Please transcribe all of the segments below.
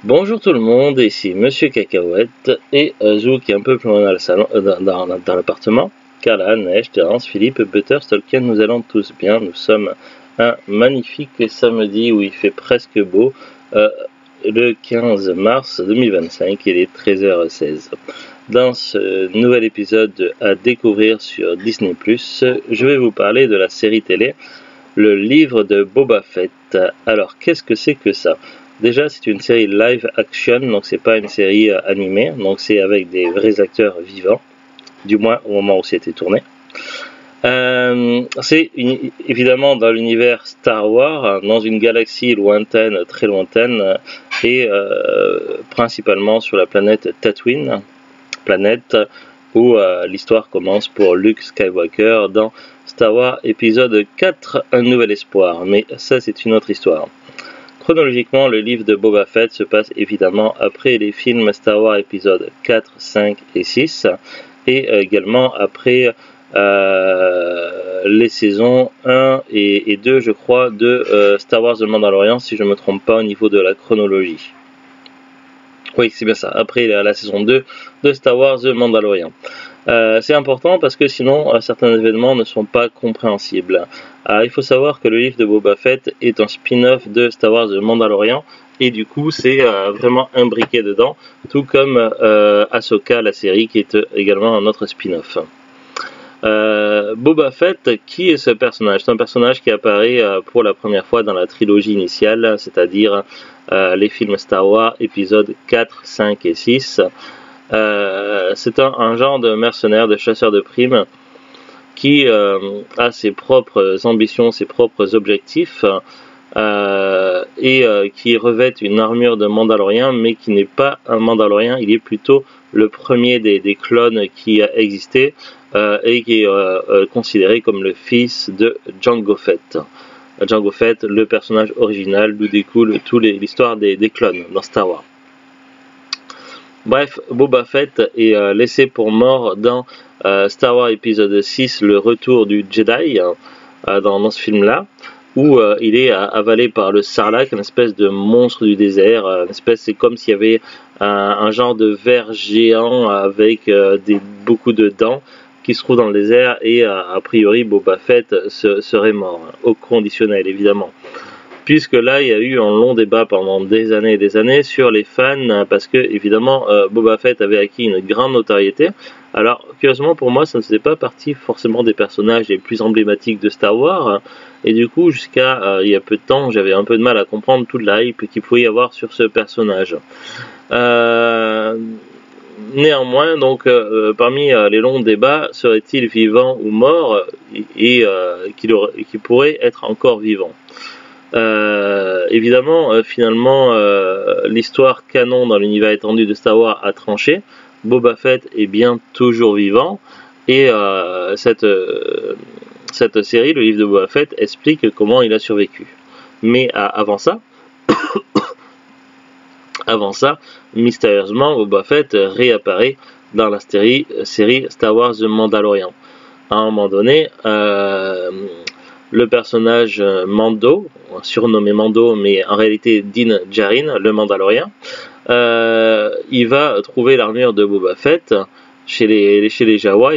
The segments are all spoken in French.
Bonjour tout le monde, ici Monsieur Cacahuète et Zou qui est un peu plus loin dans le salon, dans l'appartement, car la neige, Terence, Philippe, Butters, Tolkien, nous allons tous bien. Nous sommes un magnifique samedi où il fait presque beau, le 15 mars 2025, il est 13h16. Dans ce nouvel épisode à découvrir sur Disney+, je vais vous parler de la série télé Le livre de Boba Fett. Alors qu'est-ce que c'est que ça ? Déjà, c'est une série live action, donc c'est pas une série animée, donc c'est avec des vrais acteurs vivants, du moins au moment où c'était tourné. Évidemment dans l'univers Star Wars, dans une galaxie lointaine, très lointaine, et principalement sur la planète Tatooine, planète où l'histoire commence pour Luke Skywalker dans Star Wars épisode 4, Un Nouvel Espoir, mais ça c'est une autre histoire. Chronologiquement, le livre de Boba Fett se passe évidemment après les films Star Wars épisodes 4, 5 et 6, et également après les saisons 1 et 2, je crois, de Star Wars The Mandalorian, si je ne me trompe pas au niveau de la chronologie. Oui, c'est bien ça, après la saison 2 de Star Wars The Mandalorian. C'est important parce que sinon certains événements ne sont pas compréhensibles. Il faut savoir que le livre de Boba Fett est un spin-off de Star Wars The Mandalorian et du coup c'est vraiment imbriqué dedans, tout comme Ahsoka, la série, qui est également un autre spin-off. Boba Fett, qui est ce personnage? C'est un personnage qui apparaît pour la première fois dans la trilogie initiale, c'est-à-dire les films Star Wars épisodes 4, 5 et 6. C'est un genre de mercenaire, de chasseur de primes qui a ses propres ambitions, ses propres objectifs et qui revêt une armure de Mandalorien, mais qui n'est pas un Mandalorien, il est plutôt le premier des clones qui a existé et qui est considéré comme le fils de Jango Fett. Jango Fett, le personnage original d'où découle toute l'histoire des clones dans Star Wars. Bref, Boba Fett est laissé pour mort dans Star Wars épisode 6, le retour du Jedi, dans ce film-là, où il est avalé par le Sarlacc, une espèce de monstre du désert, c'est comme s'il y avait un genre de ver géant avec beaucoup de dents qui se trouve dans le désert, et a priori Boba Fett serait mort, au conditionnel évidemment. Puisque là, il y a eu un long débat pendant des années et des années sur les fans, parce que évidemment Boba Fett avait acquis une grande notoriété. Alors curieusement pour moi, ça ne faisait pas partie forcément des personnages les plus emblématiques de Star Wars, et du coup jusqu'à il y a peu de temps, j'avais un peu de mal à comprendre toute la hype qu'il pouvait y avoir sur ce personnage. Néanmoins, donc parmi les longs débats, serait-il vivant ou mort, et qu'il pourrait être encore vivant. Évidemment, finalement, l'histoire canon dans l'univers étendu de Star Wars a tranché. Boba Fett est bien toujours vivant, et cette série, le livre de Boba Fett, explique comment il a survécu. Mais avant ça, mystérieusement, Boba Fett réapparaît dans la série Star Wars The Mandalorian. À un moment donné, le personnage Mando, surnommé Mando, mais en réalité Din Djarin, le Mandalorien, il va trouver l'armure de Boba Fett chez les Jawa.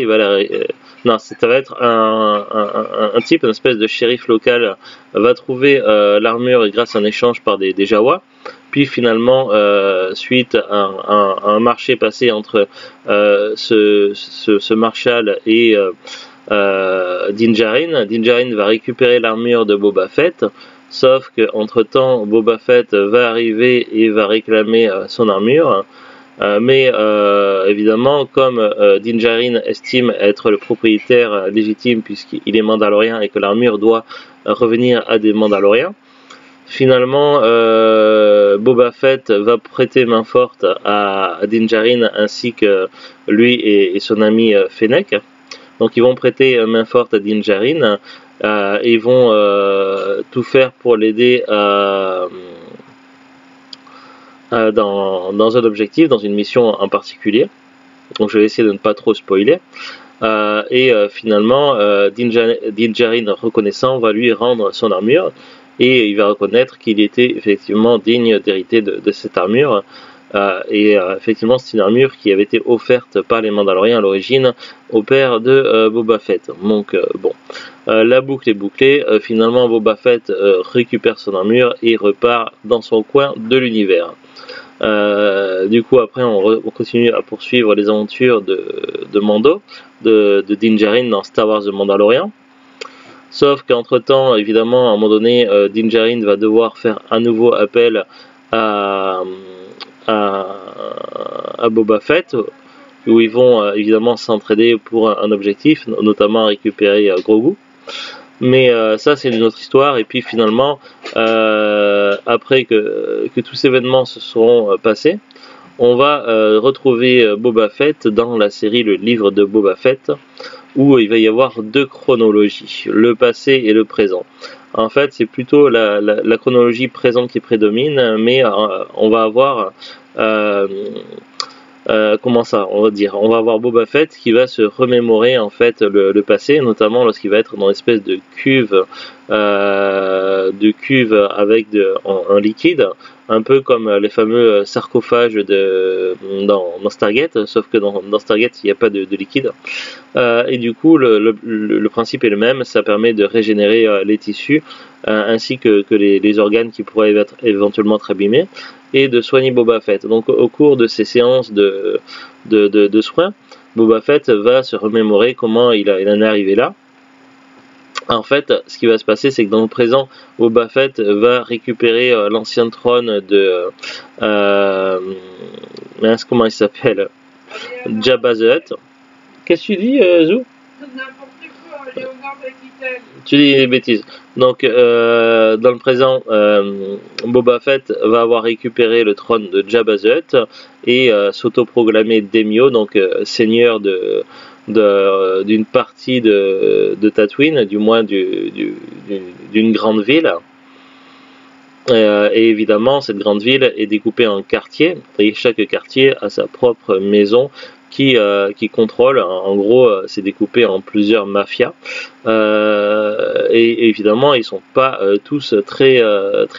Ça va être un type, une espèce de shérif local, va trouver l'armure grâce à un échange par des Jawa. Puis finalement, suite à un marché passé entre ce marshal et Din Djarin va récupérer l'armure de Boba Fett, sauf qu'entre temps Boba Fett va arriver et va réclamer son armure, mais évidemment comme Din Djarin estime être le propriétaire légitime puisqu'il est mandalorien et que l'armure doit revenir à des Mandaloriens, finalement Boba Fett va prêter main forte à Din Djarin ainsi que lui et son ami Fennec. Donc ils vont prêter main forte à Din Djarin et vont tout faire pour l'aider dans un objectif, dans une mission en particulier. Donc je vais essayer de ne pas trop spoiler. Finalement, Din Djarin reconnaissant va lui rendre son armure. et il va reconnaître qu'il était effectivement digne d'hériter de cette armure. Effectivement, c'est une armure qui avait été offerte par les Mandaloriens à l'origine au père de Boba Fett. Donc bon, la boucle est bouclée. Finalement, Boba Fett récupère son armure et repart dans son coin de l'univers. Du coup, après, on continue à poursuivre les aventures de Mando, de Din Djarin dans Star Wars The Mandalorian. Sauf qu'entre temps, évidemment, à un moment donné, Din Djarin va devoir faire un nouveau appel à Boba Fett, où ils vont évidemment s'entraider pour un objectif, notamment récupérer Grogu. Mais ça, c'est une autre histoire. Et puis finalement, après que tous ces événements se seront passés, on va retrouver Boba Fett dans la série Le Livre de Boba Fett, où il va y avoir deux chronologies, le passé et le présent. En fait, c'est plutôt la chronologie présente qui prédomine, mais on va avoir comment ça, on va avoir Boba Fett qui va se remémorer en fait le passé, notamment lorsqu'il va être dans une espèce de cuve avec un liquide, un peu comme les fameux sarcophages dans Stargate, sauf que dans Stargate il n'y a pas de liquide. Et du coup le principe est le même, ça permet de régénérer les tissus ainsi que les organes qui pourraient être éventuellement abîmés, et de soigner Boba Fett. Donc au cours de ces séances de soins, Boba Fett va se remémorer comment il en est arrivé là. En fait, ce qui va se passer, c'est que dans le présent, Boba Fett va récupérer l'ancien trône de comment il s'appelle, Jabba the Hutt. Qu'est-ce que tu dis, Zou? Tu dis des bêtises. Donc, dans le présent, Boba Fett va avoir récupéré le trône de Jabba the Hutt et s'autoproclamer Daimyo, donc seigneur d'une partie de Tatooine, du moins d'une grande ville. Et évidemment, cette grande ville est découpée en quartiers, et chaque quartier a sa propre maison qui contrôle. En gros, c'est découpé en plusieurs mafias. Et évidemment, ils sont pas tous très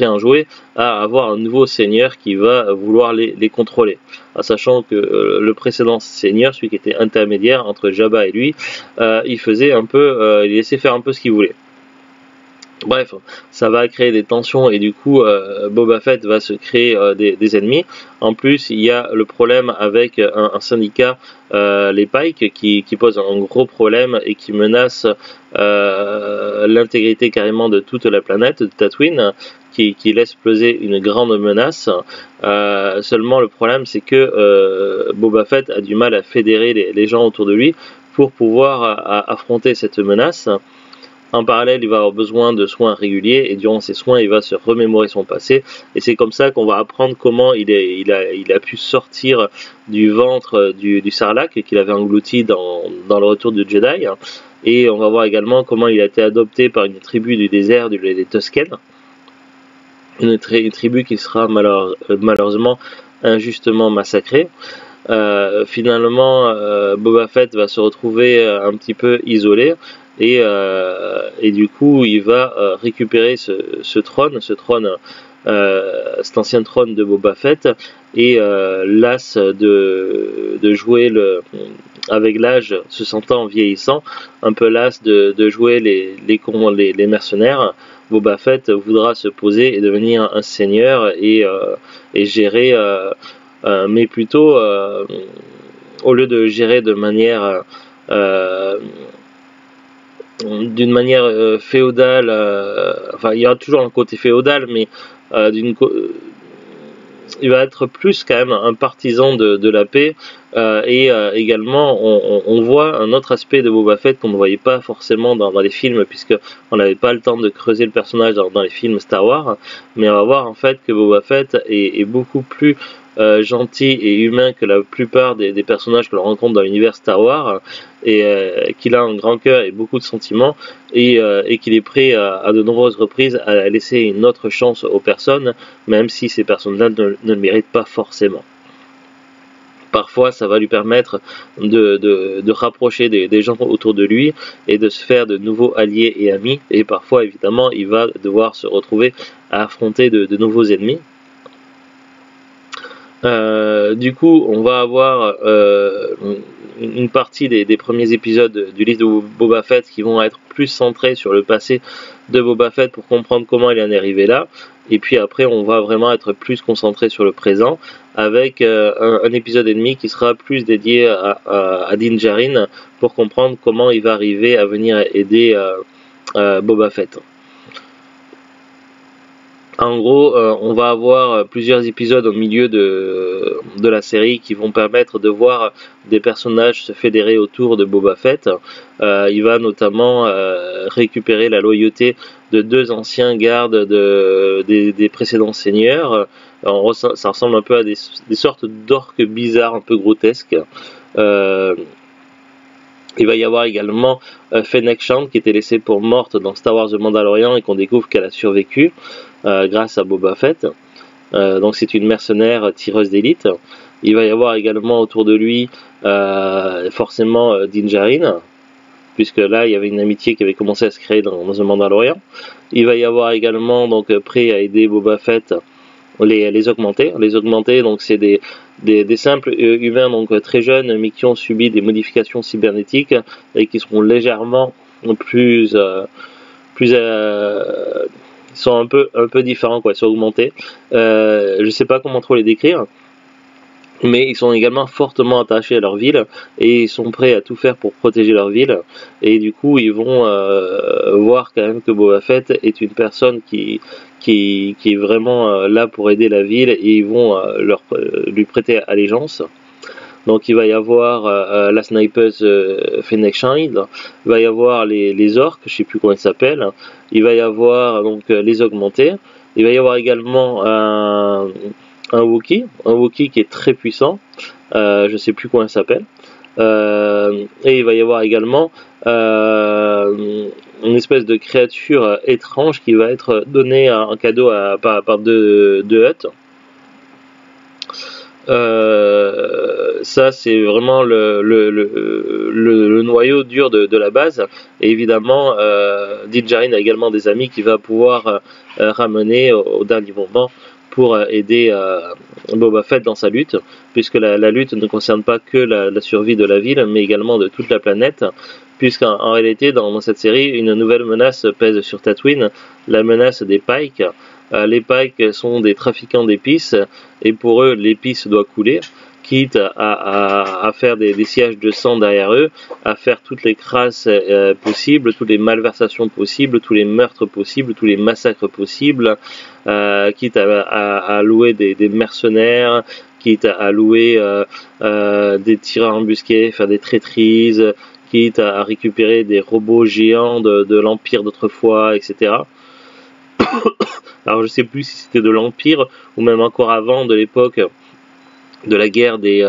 enjoués à avoir un nouveau seigneur qui va vouloir les contrôler. Sachant que le précédent seigneur, celui qui était intermédiaire entre Jabba et lui, il laissait faire un peu ce qu'il voulait. Bref, ça va créer des tensions et du coup Boba Fett va se créer des ennemis. En plus, il y a le problème avec un syndicat, les Pike, qui pose un gros problème et qui menace l'intégrité carrément de toute la planète de Tatooine, qui laisse peser une grande menace. Seulement le problème, c'est que Boba Fett a du mal à fédérer les gens autour de lui pour pouvoir affronter cette menace. En parallèle, il va avoir besoin de soins réguliers et durant ces soins, il va se remémorer son passé. Et c'est comme ça qu'on va apprendre comment il a pu sortir du ventre du Sarlacc qu'il avait englouti dans le retour du Jedi. Et on va voir également comment il a été adopté par une tribu du désert, les Tusken. Une tribu qui sera malheureusement injustement massacrée. Finalement, Boba Fett va se retrouver un petit peu isolé. Et du coup, il va récupérer cet ancien trône de Boba Fett, et las de jouer avec l'âge, se sentant vieillissant, un peu las de jouer les mercenaires, Boba Fett voudra se poser et devenir un seigneur et gérer, mais plutôt au lieu de gérer de manière d'une manière féodale, enfin il y aura toujours un côté féodal, mais il va être plus quand même un partisan de la paix, et également on voit un autre aspect de Boba Fett qu'on ne voyait pas forcément dans les films, puisque on n'avait pas le temps de creuser le personnage dans les films Star Wars, mais on va voir en fait que Boba Fett est beaucoup plus gentil et humain que la plupart des personnages que l'on rencontre dans l'univers Star Wars, et qu'il a un grand cœur et beaucoup de sentiments, et qu'il est prêt à de nombreuses reprises à laisser une autre chance aux personnes, même si ces personnes-là ne le méritent pas forcément. Parfois, ça va lui permettre de rapprocher des gens autour de lui et de se faire de nouveaux alliés et amis. Et parfois, évidemment, il va devoir se retrouver à affronter de nouveaux ennemis. Du coup, on va avoir une partie des premiers épisodes du livre de Boba Fett qui vont être plus centrés sur le passé de Boba Fett pour comprendre comment il en est arrivé là. Et puis après, on va vraiment être plus concentré sur le présent avec un épisode et demi qui sera plus dédié à Din Djarin pour comprendre comment il va arriver à venir aider Boba Fett. En gros, on va avoir plusieurs épisodes au milieu de la série qui vont permettre de voir des personnages se fédérer autour de Boba Fett. Il va notamment récupérer la loyauté de 2 anciens gardes des précédents seigneurs. Ça ressemble un peu à des sortes d'orques bizarres, un peu grotesques. Il va y avoir également Fennec Shand qui était laissée pour morte dans Star Wars The Mandalorian et qu'on découvre qu'elle a survécu grâce à Boba Fett. Donc c'est une mercenaire tireuse d'élite. Il va y avoir également autour de lui forcément Din Djarin, puisque là il y avait une amitié qui avait commencé à se créer dans The Mandalorian. Il va y avoir également donc prêt à aider Boba Fett les augmentés. Les augmentés, donc c'est des simples humains donc très jeunes mais qui ont subi des modifications cybernétiques et qui seront légèrement plus ils sont un peu différents quoi, ils sont augmentés. Je sais pas comment trop les décrire, mais ils sont également fortement attachés à leur ville et ils sont prêts à tout faire pour protéger leur ville, et du coup ils vont voir quand même que Boba Fett est une personne qui est vraiment là pour aider la ville, et ils vont lui prêter allégeance. Donc il va y avoir la snipeuse Fennec Shand, il va y avoir les orques, je sais plus comment ils s'appellent, il va y avoir donc les augmentés, il va y avoir également un Wookiee qui est très puissant, je sais plus comment il s'appelle, et il va y avoir également une espèce de créature étrange qui va être donnée en cadeau par deux Hutt. Ça c'est vraiment le noyau dur de la base, et évidemment Din Djarin a également des amis qu'il va pouvoir ramener au dernier moment pour aider Boba Fett dans sa lutte, puisque la lutte ne concerne pas que la survie de la ville mais également de toute la planète, puisqu'en réalité dans cette série une nouvelle menace pèse sur Tatooine, la menace des Pikes. Les Pikes sont des trafiquants d'épices et pour eux l'épice doit couler, quitte à faire des sièges de sang derrière eux, à faire toutes les crasses possibles, toutes les malversations possibles, tous les meurtres possibles, tous les massacres possibles, quitte à louer des mercenaires, quitte à louer des tireurs embusqués, faire des traîtrises, quitte à récupérer des robots géants de l'Empire d'autrefois, etc. Alors je sais plus si c'était de l'Empire ou même encore avant, de l'époque de la guerre des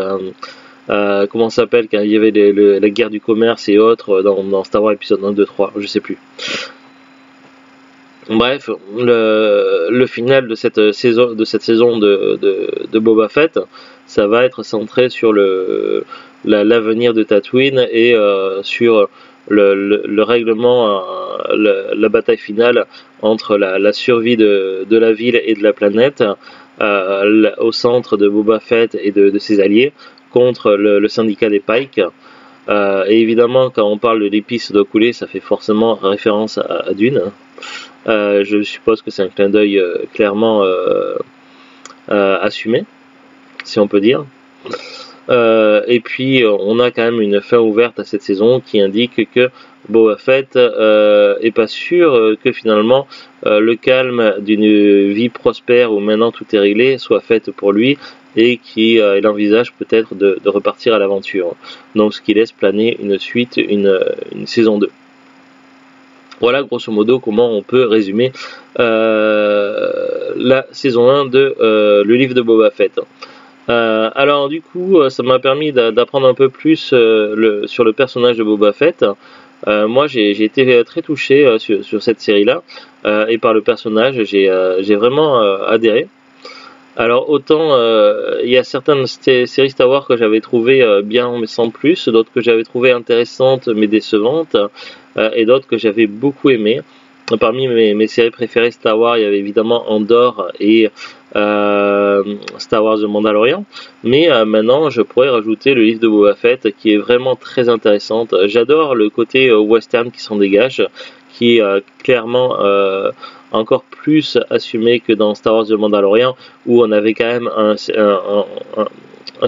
comment ça s'appelle, quand il y avait la guerre du commerce et autres dans Star Wars épisode 1, 2, 3, je sais plus. Bref, le final de cette saison de Boba Fett, ça va être centré sur l'avenir de Tatooine et sur le règlement, la bataille finale entre la survie de la ville et de la planète, au centre de Boba Fett et de ses alliés contre le syndicat des Pikes. Et évidemment, quand on parle de l'épice doit couler, ça fait forcément référence à Dune. Je suppose que c'est un clin d'œil clairement assumé, si on peut dire. Et puis on a quand même une fin ouverte à cette saison qui indique que Boba Fett est pas sûr que finalement le calme d'une vie prospère où maintenant tout est réglé soit fait pour lui, et qu'il envisage peut-être de repartir à l'aventure. Donc ce qui laisse planer une suite, une saison 2. Voilà grosso modo comment on peut résumer la saison 1 de le livre de Boba Fett. Alors du coup ça m'a permis d'apprendre un peu plus sur le personnage de Boba Fett. Moi j'ai été très touché sur cette série là et par le personnage, j'ai vraiment adhéré. Alors autant il y a certaines séries Star Wars que j'avais trouvées bien mais sans plus, d'autres que j'avais trouvées intéressantes mais décevantes, et d'autres que j'avais beaucoup aimées. Parmi mes séries préférées Star Wars, il y avait évidemment Andor et Star Wars The Mandalorian, mais maintenant je pourrais rajouter le livre de Boba Fett qui est vraiment très intéressante. J'adore le côté western qui s'en dégage, qui est clairement encore plus assumé que dans Star Wars The Mandalorian, où on avait quand même un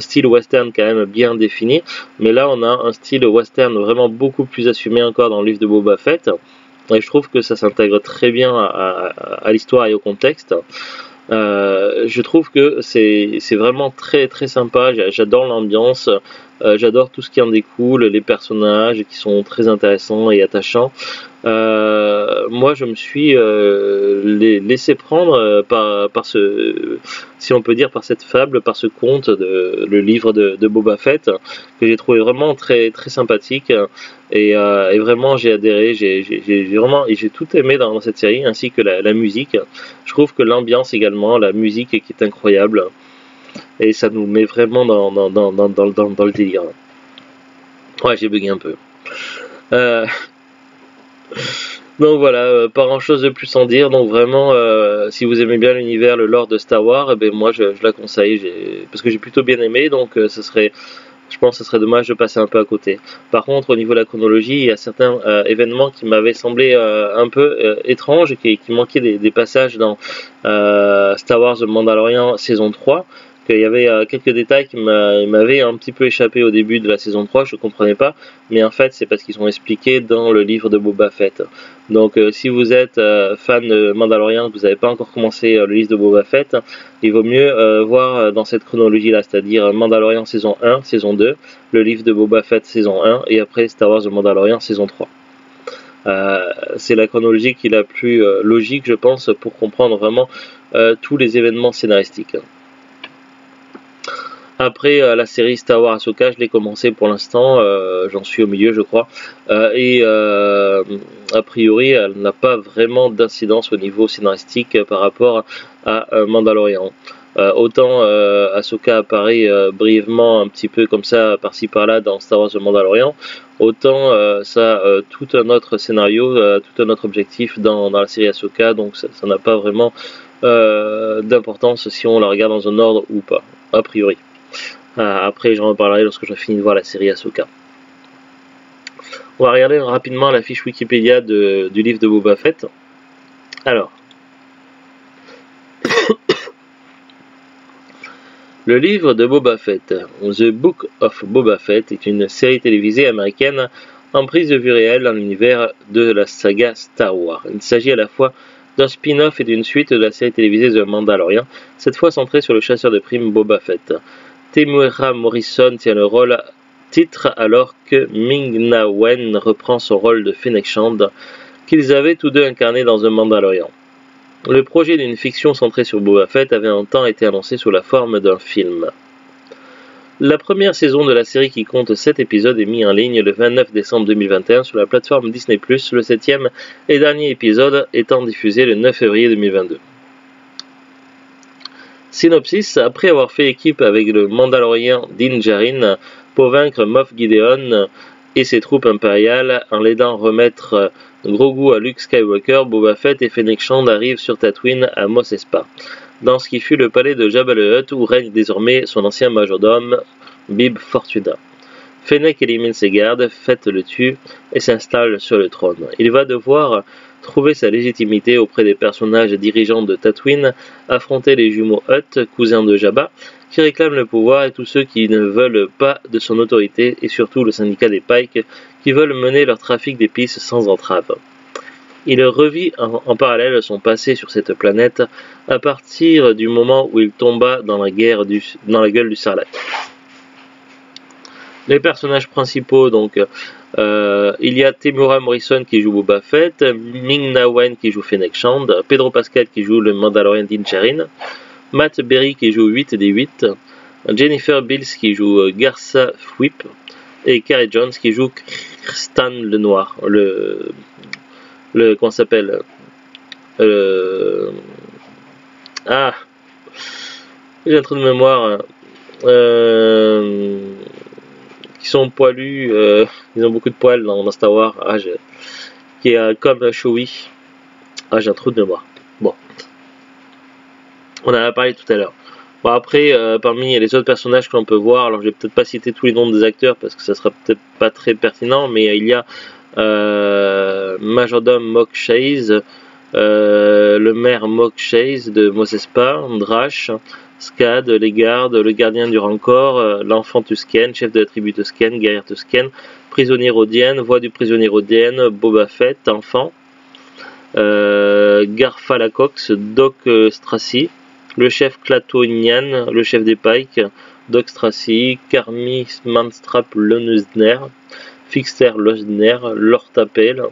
style western quand même bien défini, mais là on a un style western vraiment beaucoup plus assumé encore dans le livre de Boba Fett, et je trouve que ça s'intègre très bien à l'histoire et au contexte. Je trouve que c'est vraiment très très sympa, j'adore l'ambiance, j'adore tout ce qui en découle, les personnages qui sont très intéressants et attachants. Moi je me suis laissé prendre par ce, si on peut dire, par cette fable, par ce conte, le livre de Boba Fett, que j'ai trouvé vraiment très très sympathique, et vraiment j'ai adhéré, j'ai tout aimé dans cette série, ainsi que la musique. Je trouve que l'ambiance également, la musique qui est incroyable, et ça nous met vraiment dans le délire. Ouais, j'ai bugué un peu. Euh, Donc voilà, pas grand chose de plus en dire. Donc vraiment, si vous aimez bien l'univers, le lore de Star Wars, ben moi je la conseille, parce que j'ai plutôt bien aimé. Donc je pense que ce serait dommage de passer un peu à côté. Par contre, au niveau de la chronologie, il y a certains événements qui m'avaient semblé un peu étranges, qui manquaient des passages dans Star Wars The Mandalorian saison 3. Qu'il y avait quelques détails qui m'avaient un petit peu échappé au début de la saison 3, je ne comprenais pas, mais en fait c'est parce qu'ils sont expliqués dans le livre de Boba Fett. Donc si vous êtes fan de Mandalorian, que vous n'avez pas encore commencé le livre de Boba Fett, il vaut mieux voir dans cette chronologie-là, c'est-à-dire Mandalorian saison 1, saison 2, le livre de Boba Fett saison 1, et après Star Wars de Mandalorian saison 3. C'est la chronologie qui est la plus logique, je pense, pour comprendre vraiment tous les événements scénaristiques. Après la série Star Wars Ahsoka, je l'ai commencé pour l'instant, j'en suis au milieu je crois, et a priori elle n'a pas vraiment d'incidence au niveau scénaristique par rapport à Mandalorian. Autant Ahsoka apparaît brièvement un petit peu comme ça par-ci par-là dans Star Wars The Mandalorian, autant ça a tout un autre scénario, tout un autre objectif dans la série Ahsoka, donc ça n'a pas vraiment d'importance si on la regarde dans un ordre ou pas, a priori. Après, j'en reparlerai lorsque j'aurai fini de voir la série Ahsoka. On va regarder rapidement la fiche Wikipédia du livre de Boba Fett. Alors, le livre de Boba Fett, The Book of Boba Fett, est une série télévisée américaine en prise de vue réelle dans l'univers de la saga Star Wars. Il s'agit à la fois d'un spin-off et d'une suite de la série télévisée The Mandalorian, cette fois centrée sur le chasseur de primes Boba Fett. Temuera Morrison tient le rôle titre alors que Ming-Na Wen reprend son rôle de Fennec Shand, qu'ils avaient tous deux incarné dans The Mandalorian. Le projet d'une fiction centrée sur Boba Fett avait un temps été annoncé sous la forme d'un film. La première saison de la série, qui compte 7 épisodes, est mise en ligne le 29 décembre 2021 sur la plateforme Disney+, le 7e et dernier épisode étant diffusé le 9 février 2022. Synopsis: après avoir fait équipe avec le Mandalorien Din Djarin pour vaincre Moff Gideon et ses troupes impériales en l'aidant remettre Grogu à Luke Skywalker, Boba Fett et Fennec Shand arrivent sur Tatooine à Mos Espa, dans ce qui fut le palais de Jabba the Hutt où règne désormais son ancien majordome Bib Fortuna. Fennec élimine ses gardes, Fett le tue et s'installe sur le trône. Il va devoir trouver sa légitimité auprès des personnages dirigeants de Tatooine, affronter les jumeaux Hutt, cousins de Jabba, qui réclament le pouvoir, et tous ceux qui ne veulent pas de son autorité, et surtout le syndicat des Pikes, qui veulent mener leur trafic d'épices sans entrave. Il revit en parallèle son passé sur cette planète à partir du moment où il tomba dans la gueule du Sarlacc. Les personnages principaux, donc, il y a Temuera Morrison qui joue Boba Fett, Ming-Na Wen qui joue Fennec Shand, Pedro Pascal qui joue le Mandalorian Din Djarin, Matt Berry qui joue 8 des 8, Jennifer Bills qui joue Garsa Fwip, et Carey Jones qui joue Stan le Noir, comment s'appelle j'ai un trou de mémoire, qui sont poilus, ils ont beaucoup de poils dans Star Wars, qui est comme Chewie. Ah, j'ai un trou de mémoire. Bon, on en a parlé tout à l'heure. Bon, après, parmi les autres personnages que l'on peut voir, alors je vais peut-être pas citer tous les noms des acteurs parce que ça sera peut-être pas très pertinent, mais il y a Majordome Mok Chase, le maire Mok Chase de Mos Espa, Drash, Skad, les gardes, le gardien du Rancor, l'enfant Tusken, chef de la tribu Tusken, guerrière Tusken, prisonnier rodienne, voix du prisonnier rodienne, Boba Fett, enfant, Garfalacox, Doc Strassi, le chef Klatonian, le chef des Pikes, Doc Strassi, Carmi Manstrap Lonusner, Fixter Losner, Lord Tapel,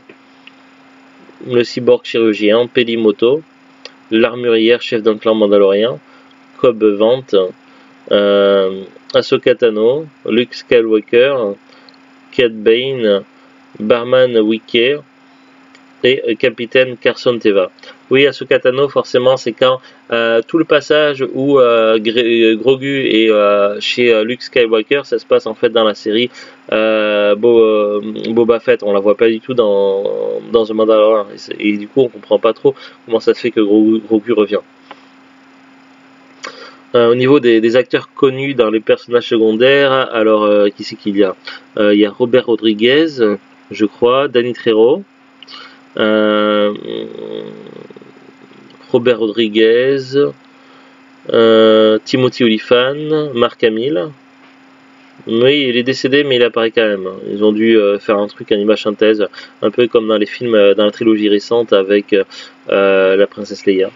le cyborg chirurgien, Pelimoto, l'armurière chef d'un clan mandalorien, Cobb Vanth, Ahsoka Tano, Luke Skywalker, Cad Bane, Barman Wicker et Capitaine Carson Teva. Oui, Ahsoka Tano, forcément, c'est quand tout le passage où Grogu est chez Luke Skywalker, ça se passe en fait dans la série Boba Fett. On la voit pas du tout dans The Mandalorian et du coup on comprend pas trop comment ça se fait que Grogu revient. Au niveau des acteurs connus dans les personnages secondaires, alors qui c'est qu'il y a il y a Robert Rodriguez, je crois, Danny Trejo, Robert Rodriguez, Timothy Olyphant, Mark Hamill. Oui, il est décédé, mais il apparaît quand même. Ils ont dû faire un truc en image synthèse, un peu comme dans les films, dans la trilogie récente avec la princesse Leia.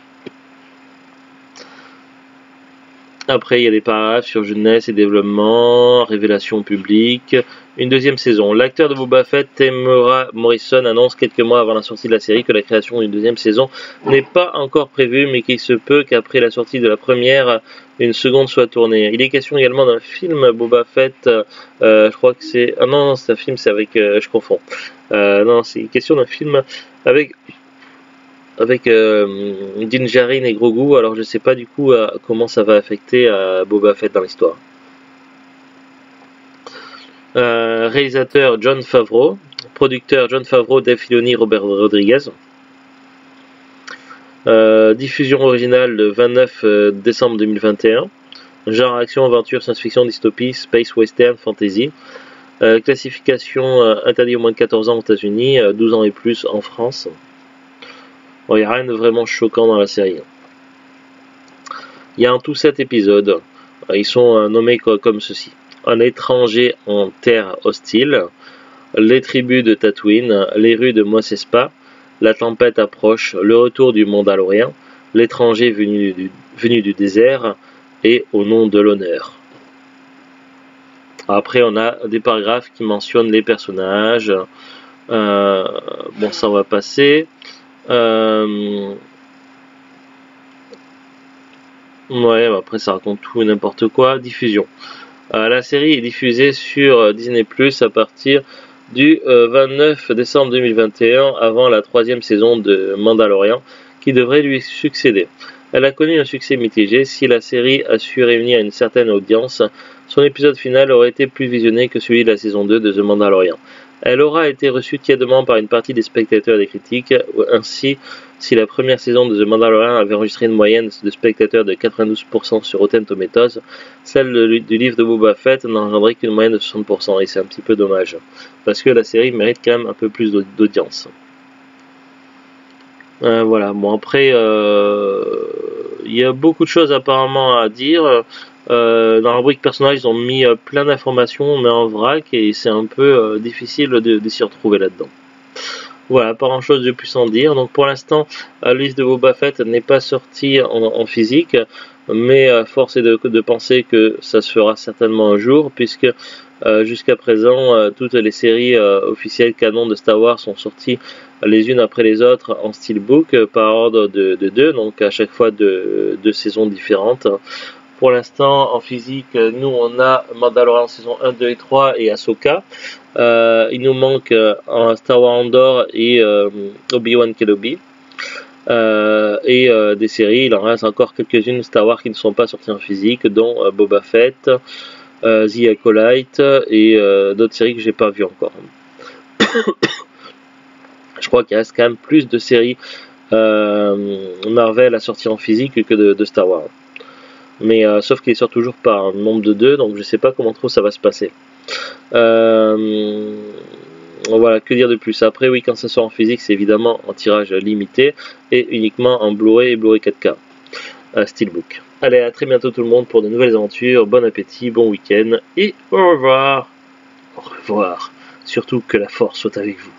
Après, il y a des paragraphes sur jeunesse et développement, révélation publique, une deuxième saison. L'acteur de Boba Fett, Temuera Morrison, annonce quelques mois avant la sortie de la série que la création d'une deuxième saison n'est pas encore prévue, mais qu'il se peut qu'après la sortie de la première, une seconde soit tournée. Il est question également d'un film Boba Fett, je crois que c'est... Ah non, c'est un film, c'est avec... je confonds. Non, c'est question d'un film avec Din Djarin et Grogu, alors je sais pas du coup comment ça va affecter Boba Fett dans l'histoire. Réalisateur Jon Favreau, producteur Jon Favreau, Dave Filoni, Robert Rodriguez. Diffusion originale le 29 décembre 2021. Genre action, aventure, science-fiction, dystopie, space western, fantasy. Classification interdit au moins de 14 ans aux États-Unis, 12 ans et plus en France. Bon, il n'y a rien de vraiment choquant dans la série. Il y a en tout 7 épisodes. Ils sont nommés comme ceci. Un étranger en terre hostile, les tribus de Tatooine, les rues de Mos Espa, la tempête approche, le retour du Mandalorien, l'étranger venu du désert et au nom de l'honneur. Après, on a des paragraphes qui mentionnent les personnages. Bon, ça on va passer. Ouais, après ça raconte tout et n'importe quoi. Diffusion. La série est diffusée sur Disney+ à partir du 29 décembre 2021, avant la 3e saison de Mandalorian, qui devrait lui succéder. Elle a connu un succès mitigé. Si la série a su réunir une certaine audience, son épisode final aurait été plus visionné que celui de la saison 2 de The Mandalorian. Elle aura été reçue tièdement par une partie des spectateurs et des critiques. Ainsi, si la première saison de The Mandalorian avait enregistré une moyenne de spectateurs de 92% sur Rotten Tomatoes, celle du livre de Boba Fett n'engendrait qu'une moyenne de 60%, et c'est un petit peu dommage, parce que la série mérite quand même un peu plus d'audience. Voilà, bon après, il y a beaucoup de choses apparemment à dire. Dans la rubrique personnage, ils ont mis plein d'informations, mais en vrac, et c'est un peu difficile de s'y retrouver là-dedans. Voilà, pas grand chose de plus en dire. Donc pour l'instant, le livre de Boba Fett n'est pas sorti en physique, mais force est de penser que ça se fera certainement un jour, puisque jusqu'à présent, toutes les séries officielles canon de Star Wars sont sorties les unes après les autres en steelbook par ordre de 2, donc à chaque fois de 2 saisons différentes. Pour l'instant, en physique, nous on a Mandalorian saison 1, 2 et 3 et Ahsoka. Il nous manque Star Wars Andor et Obi-Wan Kenobi. Des séries, il en reste encore quelques-unes Star Wars qui ne sont pas sorties en physique, dont Boba Fett, The Acolyte et d'autres séries que j'ai pas vues encore. Je crois qu'il reste quand même plus de séries Marvel à sortir en physique que de Star Wars. Mais sauf qu'il sort toujours par un nombre de 2, donc je sais pas comment trop ça va se passer. Voilà, que dire de plus. Après, oui, quand ça sort en physique, c'est évidemment en tirage limité et uniquement en Blu-ray et Blu-ray 4K. Steelbook. Allez, à très bientôt tout le monde pour de nouvelles aventures. Bon appétit, bon week-end et au revoir. Au revoir. Surtout que la force soit avec vous.